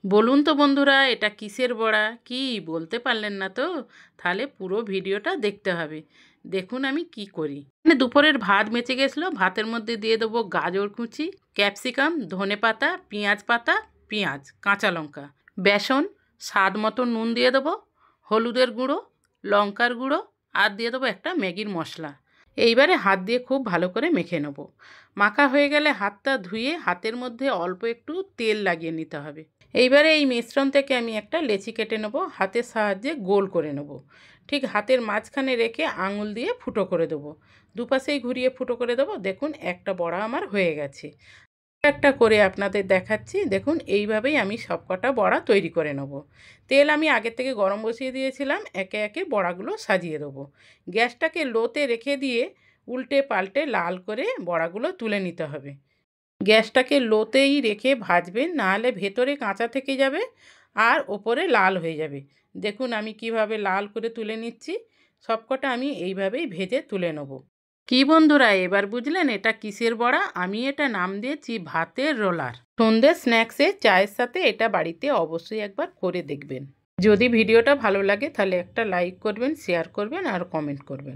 বলুন তো বন্ধুরা, এটা কিসের বড়া? কি বলতে পারলেন না তো? তাহলে পুরো ভিডিওটা দেখতে হবে। দেখুন আমি কি করি। দুপুরের ভাত বেঁচে গেছিলো, ভাতের মধ্যে দিয়ে দেবো গাজর কুচি, ক্যাপসিকাম, ধনেপাতা, পেঁয়াজ পাতা, পেঁয়াজ, কাঁচা লঙ্কা, বেসন, স্বাদ মতো নুন দিয়ে দেবো, হলুদের গুঁড়ো, লঙ্কার গুঁড়ো, আর দিয়ে দেবো একটা ম্যাগির মশলা। এইবারে হাত দিয়ে খুব ভালো করে মেখে নেব। মাখা হয়ে গেলে হাতটা ধুয়ে হাতের মধ্যে অল্প একটু তেল লাগিয়ে নিতে হবে। এইবারে এই মিশ্রণ থেকে আমি একটা লেচি কেটে নেব, হাতের সাহায্যে গোল করে নেব। ঠিক হাতের মাঝখানে রেখে আঙুল দিয়ে ফুটো করে দেবো। দুপাশেই ঘুরিয়ে ফুটো করে দেবো। দেখুন একটা বড়া আমার হয়ে গেছে। একটা করে আপনাদের দেখাচ্ছি। দেখুন এইভাবেই আমি সবকটা বড়া তৈরি করে নেব। তেল আমি আগে থেকে গরম বসিয়ে দিয়েছিলাম, একে একে বড়াগুলো সাজিয়ে দেবো। গ্যাসটাকে লোতে রেখে দিয়ে উল্টে পাল্টে লাল করে বড়াগুলো তুলে নিতে হবে। গ্যাসটাকে লোতেই রেখে ভাজবেন, নাহলে ভেতরে কাঁচা থেকে যাবে আর ওপরে লাল হয়ে যাবে। দেখুন আমি কিভাবে লাল করে তুলে নিচ্ছি। সবকটা আমি এইভাবেই ভেজে তুলে নেব। কি বন্ধুরা, এবার বুঝলেন এটা কিসের বড়া? আমি এটা নাম দিয়েছি ভাতের রোলার। সন্ধ্যে স্ন্যাক্সে চায়ের সাথে এটা বাড়িতে অবশ্যই একবার করে দেখবেন। যদি ভিডিওটা ভালো লাগে তাহলে একটা লাইক করবেন, শেয়ার করবেন আর কমেন্ট করবেন।